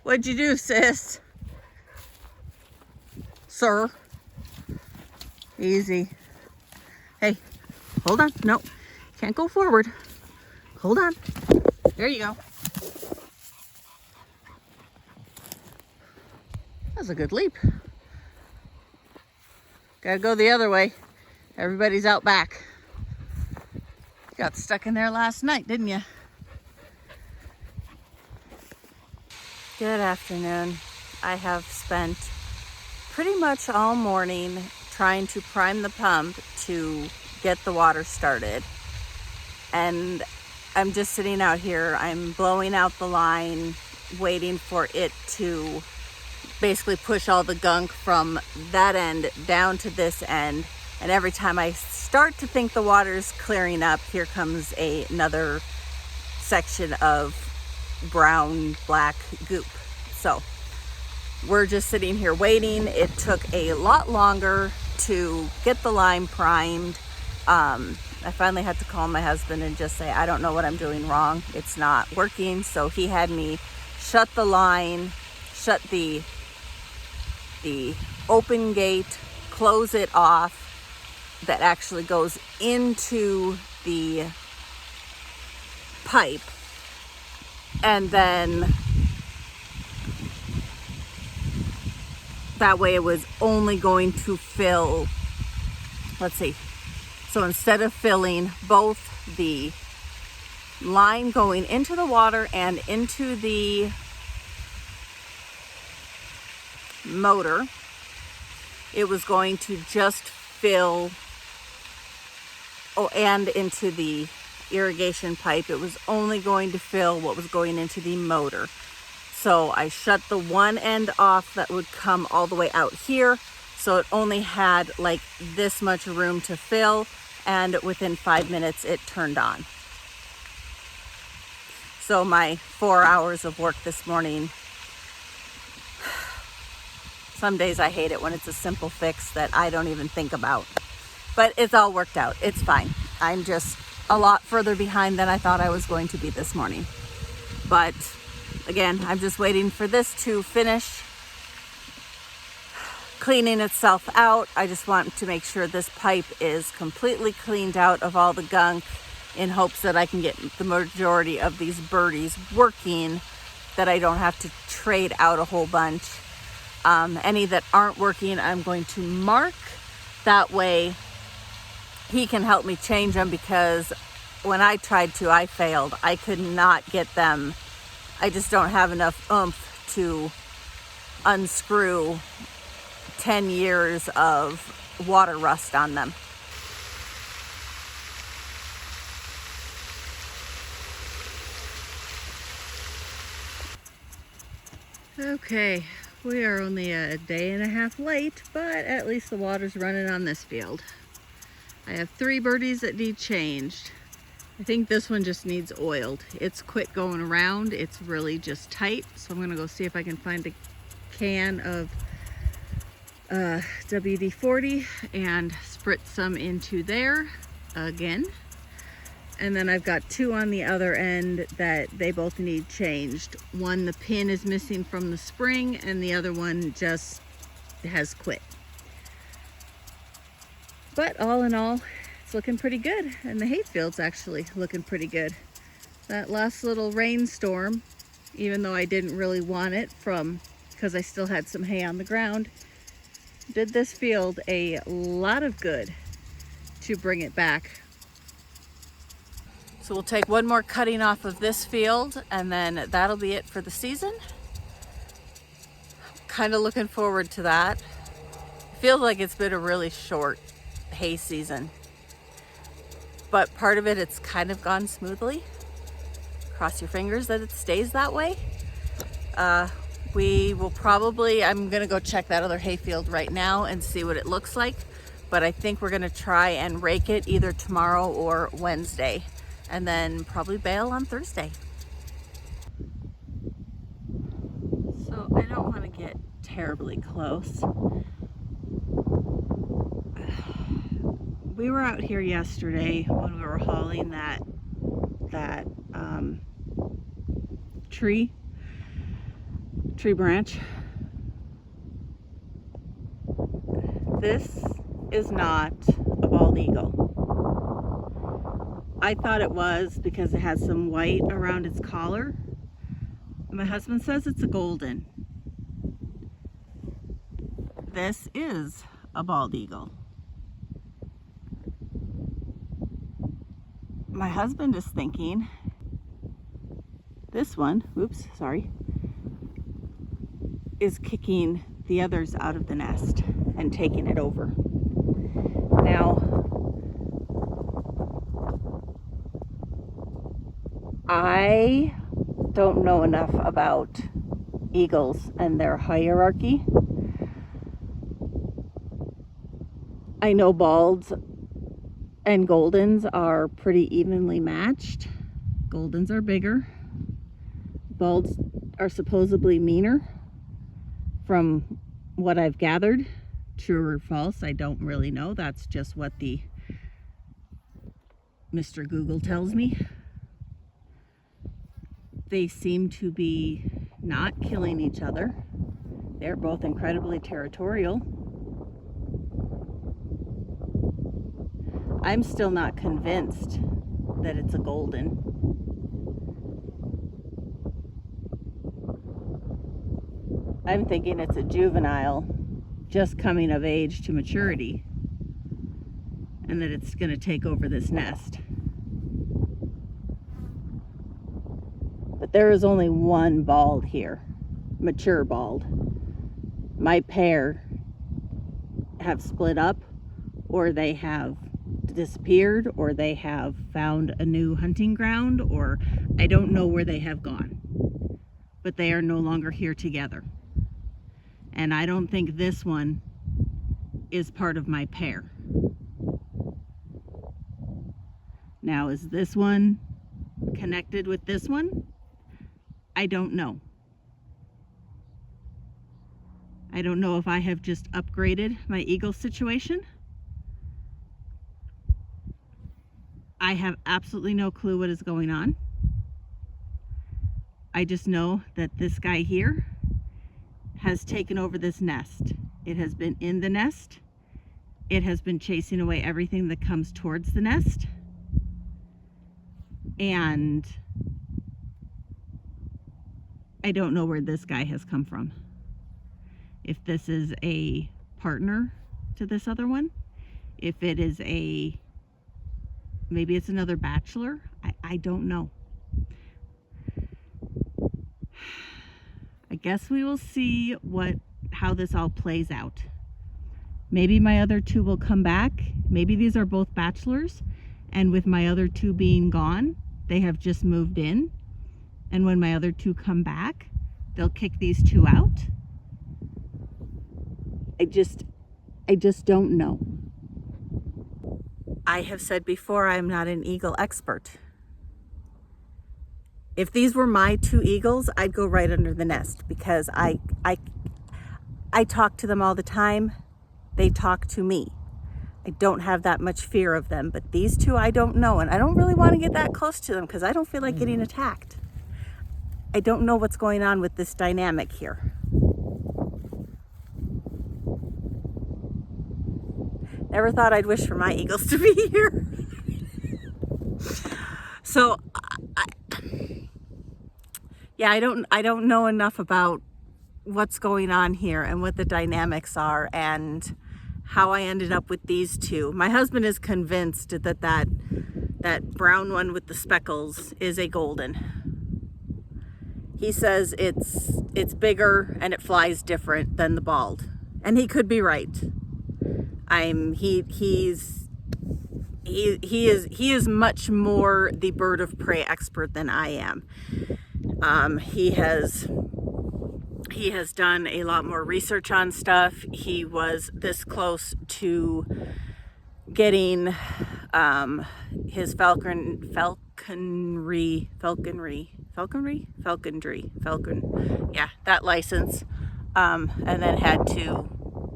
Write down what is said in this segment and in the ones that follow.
What'd you do, sis? Sir? Easy. Hey, hold on. No, can't go forward. Hold on. There you go. That was a good leap. Gotta go the other way. Everybody's out back. You got stuck in there last night, didn't you? Good afternoon. I have spent pretty much all morning trying to prime the pump to get the water started. And I'm just sitting out here. I'm blowing out the line, waiting for it to basically push all the gunk from that end down to this end. And every time I start to think the water's clearing up, here comes another section of brown, black goop. So we're just sitting here waiting. It took a lot longer to get the line primed. I finally had to call my husband and just say, I don't know what I'm doing wrong. It's not working. So he had me shut the line, shut the open gate, close it off that actually goes into the pipe. And then that way it was only going to fill, let's see. So instead of filling both the line going into the water and into the motor, it was going to just fill, and into the irrigation pipe, it was only going to fill what was going into the motor. So I shut the one end off that would come all the way out here. So it only had like this much room to fill, and within 5 minutes it turned on. So my 4 hours of work this morning, some days I hate it when it's a simple fix that I don't even think about. But it's all worked out. It's fine. I'm just a lot further behind than I thought I was going to be this morning. But again, I'm just waiting for this to finish cleaning itself out. I just want to make sure this pipe is completely cleaned out of all the gunk in hopes that I can get the majority of these birdies working, that I don't have to trade out a whole bunch. Any that aren't working, I'm going to mark. That way he can help me change them, because when I tried to, I failed. I could not get them. I just don't have enough oomph to unscrew 10 years of water rust on them. Okay, we are only a day and a half late, but at least the water's running on this field. I have 3 birdies that need changed. I think this one just needs oiled. It's quit going around. It's really just tight. So I'm gonna go see if I can find a can of WD-40 and spritz some into there again. And then I've got 2 on the other end that they both need changed. One, the pin is missing from the spring, and the other one just has quit. But all in all, it's looking pretty good, and the hayfield's actually looking pretty good. That last little rainstorm, even though I didn't really want it because I still had some hay on the ground, did this field a lot of good to bring it back. So we'll take one more cutting off of this field, and then that'll be it for the season. Kind of looking forward to that. Feels like it's been a really short hay season, but part of it's kind of gone smoothly. Cross your fingers that it stays that way. We will probably, I'm gonna go check that other hayfield right now and see what it looks like, but I think we're gonna try and rake it either tomorrow or Wednesday, and then probably bale on Thursday. So I don't want to get terribly close. We were out here yesterday when we were hauling that tree tree branch. This is not a bald eagle. I thought it was because it has some white around its collar. My husband says it's a golden. This is a bald eagle. My husband is thinking this one, oops, sorry, is kicking the others out of the nest and taking it over. Now, I don't know enough about eagles and their hierarchy. I know balds and goldens are pretty evenly matched. Goldens are bigger. Balds are supposedly meaner from what I've gathered. True or false, I don't really know. That's just what the Mr. Google tells me. They seem to be not killing each other. They're both incredibly territorial. I'm still not convinced that it's a golden. I'm thinking it's a juvenile just coming of age to maturity, and that it's going to take over this nest. But there is only one bald here, mature bald. My pair have split up, or they have disappeared, or they have found a new hunting ground, or I don't know where they have gone. But they are no longer here together. And I don't think this one is part of my pair. Now, is this one connected with this one? I don't know. I don't know if I have just upgraded my eagle situation. I have absolutely no clue what is going on. I just know that this guy here has taken over this nest. It has been in the nest. It has been chasing away everything that comes towards the nest. And I don't know where this guy has come from. If this is a partner to this other one, if it is maybe it's another bachelor, I don't know. I guess we will see how this all plays out. Maybe my other two will come back. Maybe these are both bachelors, and with my other two being gone, they have just moved in. And when my other two come back, they'll kick these two out. I just don't know. I have said before, I'm not an eagle expert. If these were my two eagles, I'd go right under the nest, because I talk to them all the time. They talk to me. I don't have that much fear of them, but these two I don't know, and I don't really want to get that close to them because I don't feel like getting attacked. I don't know what's going on with this dynamic here. Never thought I'd wish for my eagles to be here. So, I don't know enough about what's going on here and what the dynamics are and how I ended up with these two. My husband is convinced that brown one with the speckles is a golden. He says it's bigger and it flies different than the bald, and he could be right. He is much more the bird of prey expert than I am. He has done a lot more research on stuff. He was this close to getting his falconry, that license, and then had to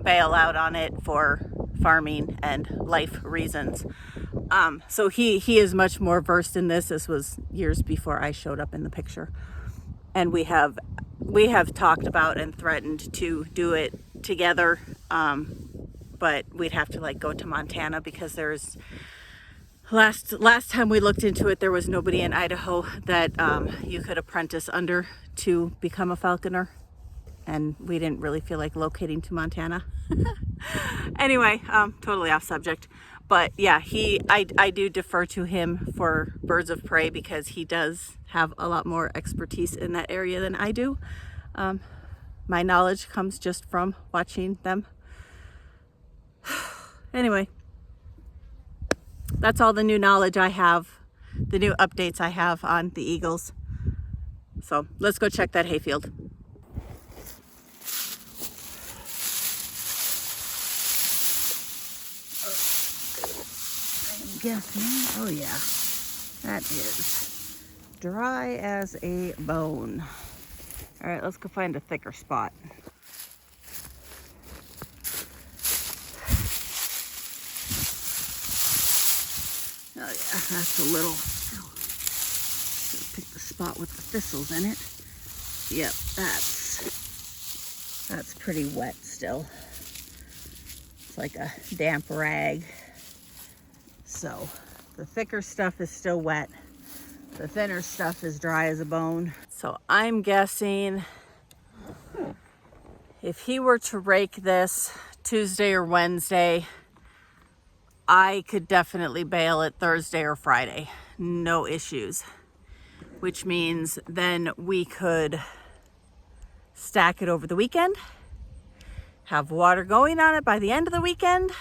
bail out on it for farming and life reasons. So he is much more versed in this. This was years before I showed up in the picture. And we have we have talked about and threatened to do it together, but we'd have to like go to Montana because there's last time we looked into it, there was nobody in Idaho that you could apprentice under to become a falconer, and we didn't really feel like locating to Montana. Anyway, totally off subject, but yeah, I do defer to him for birds of prey because he does have a lot more expertise in that area than I do. My knowledge comes just from watching them. Anyway, that's all the new knowledge I have, the new updates I have on the eagles. So let's go check that hayfield. I'm guessing, oh yeah, that is dry as a bone. All right, let's go find a thicker spot. Oh yeah, that's a little, pick the spot with the thistles in it. Yep, that's pretty wet still. It's like a damp rag. So the thicker stuff is still wet. The thinner stuff is dry as a bone. So I'm guessing if he were to rake this Tuesday or Wednesday, I could definitely bale it Thursday or Friday. No issues. Which means then we could stack it over the weekend, have water going on it by the end of the weekend,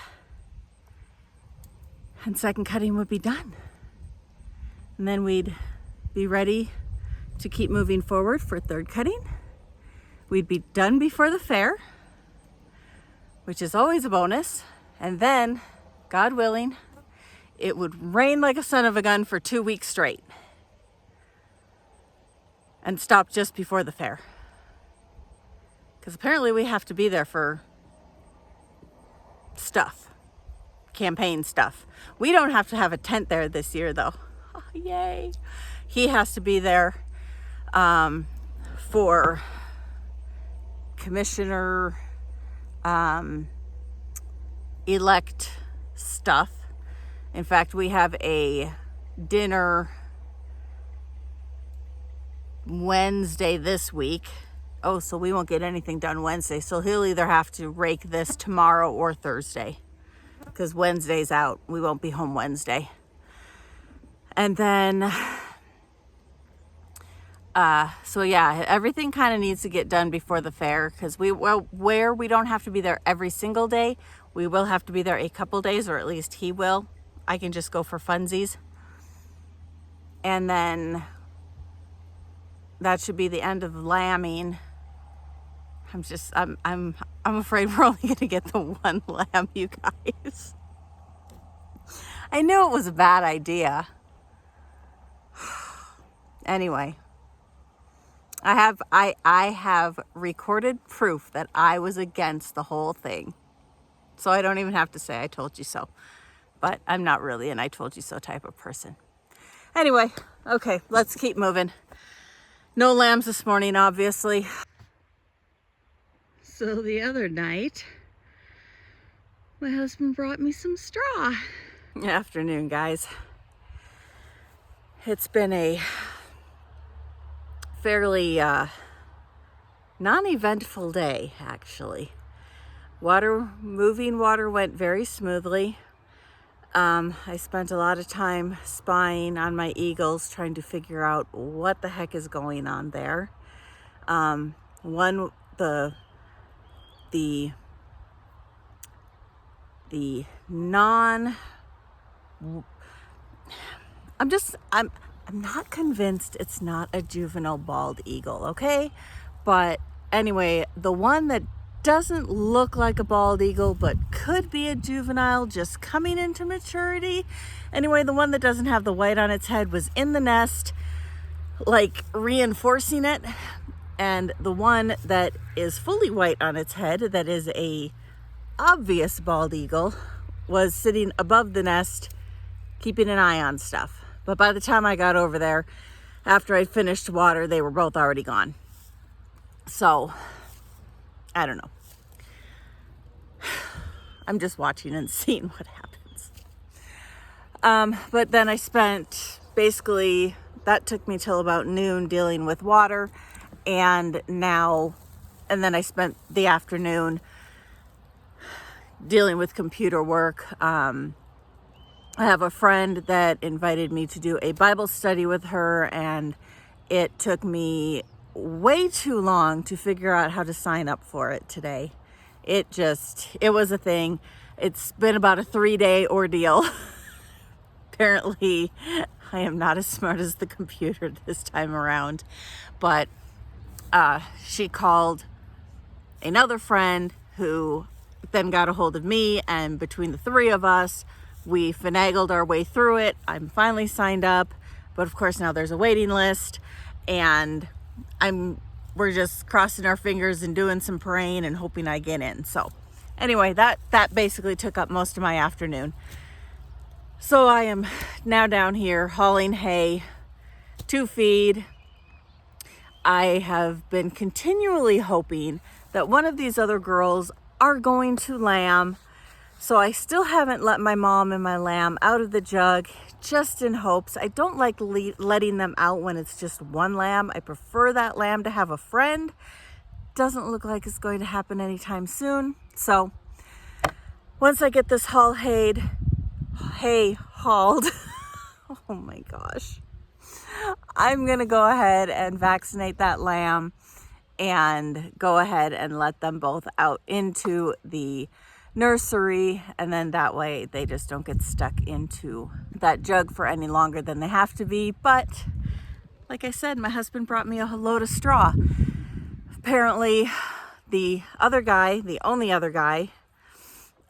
and second cutting would be done. And then we'd be ready to keep moving forward for third cutting. We'd be done before the fair, which is always a bonus. And then, God willing, it would rain like a son of a gun for 2 weeks straight and stop just before the fair. Because apparently we have to be there for stuff, campaign stuff. We don't have to have a tent there this year though. Oh, yay. He has to be there for commissioner elect stuff. In fact, we have a dinner Wednesday this week. Oh, so we won't get anything done Wednesday. So he'll either have to rake this tomorrow or Thursday because Wednesday's out. We won't be home Wednesday. And then, so yeah, everything kind of needs to get done before the fair because where we don't have to be there every single day, we will have to be there a couple days, or at least he will. I can just go for funsies. And then that should be the end of lambing. I'm afraid we're only gonna get the one lamb, you guys. I knew it was a bad idea. Anyway, I have recorded proof that I was against the whole thing. So I don't even have to say I told you so. But I'm not really an I told you so type of person. Anyway, okay, let's keep moving. No lambs this morning, obviously. So the other night, my husband brought me some straw. Afternoon, guys. It's been a fairly non-eventful day, actually. Moving water went very smoothly. I spent a lot of time spying on my eagles, trying to figure out what the heck is going on there. I'm not convinced it's not a juvenile bald eagle, okay? But anyway, the one that doesn't look like a bald eagle but could be a juvenile just coming into maturity. Anyway, the one that doesn't have the white on its head was in the nest, like reinforcing it. And the one that is fully white on its head, that is a obvious bald eagle, was sitting above the nest, keeping an eye on stuff. But by the time I got over there, after I finished water, they were both already gone. So, I don't know. I'm just watching and seeing what happens. But then I spent basically, that took me till about noon dealing with water. And then I spent the afternoon dealing with computer work. I have a friend that invited me to do a Bible study with her, and it took me way too long to figure out how to sign up for it today. It was a thing. It's been about a 3-day ordeal. Apparently, I am not as smart as the computer this time around, but she called another friend who then got a hold of me, and between the three of us, we finagled our way through it. I'm finally signed up, but of course now there's a waiting list, and we're just crossing our fingers and doing some praying and hoping I get in. So anyway, that basically took up most of my afternoon. So I am now down here hauling hay to feed. I have been continually hoping that one of these other girls are going to lamb. So I still haven't let my mom and my lamb out of the jug, just in hopes. I don't like letting them out when it's just one lamb. I prefer that lamb to have a friend. Doesn't look like it's going to happen anytime soon. So once I get this hay hauled, oh my gosh, I'm gonna go ahead and vaccinate that lamb and go ahead and let them both out into the nursery, and then that way they just don't get stuck into that jug for any longer than they have to be. But like I said, my husband brought me a load of straw. Apparently the only other guy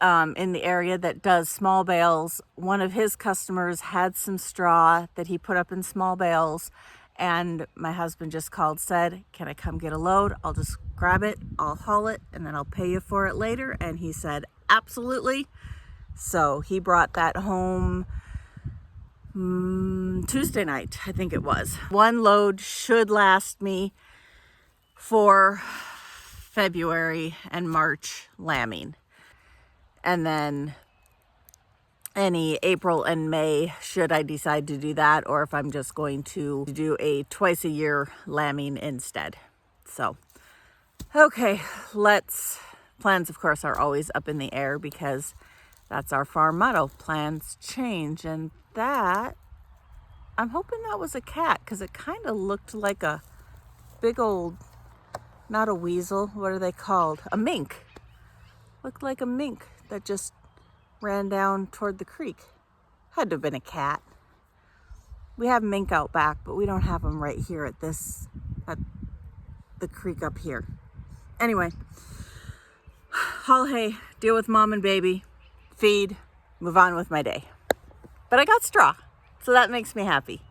in the area that does small bales, one of his customers had some straw that he put up in small bales, and my husband just called, said, can I come get a load? I'll just grab it, I'll haul it, and then I'll pay you for it later. And he said, absolutely. So he brought that home Tuesday night, I think it was. One load should last me for February and March lambing. And then any April and May, should I decide to do that, or if I'm just going to do a twice a year lambing instead. So, okay, plans of course are always up in the air, because that's our farm motto, plans change. And that, I'm hoping that was a cat, because it kind of looked like a big old, not a weasel, what are they called? A mink. Looked like a mink that just ran down toward the creek. Had to have been a cat. We have mink out back, but we don't have them right here at the creek up here. Anyway, haul hay, deal with mom and baby, feed, move on with my day. But I got straw, so that makes me happy.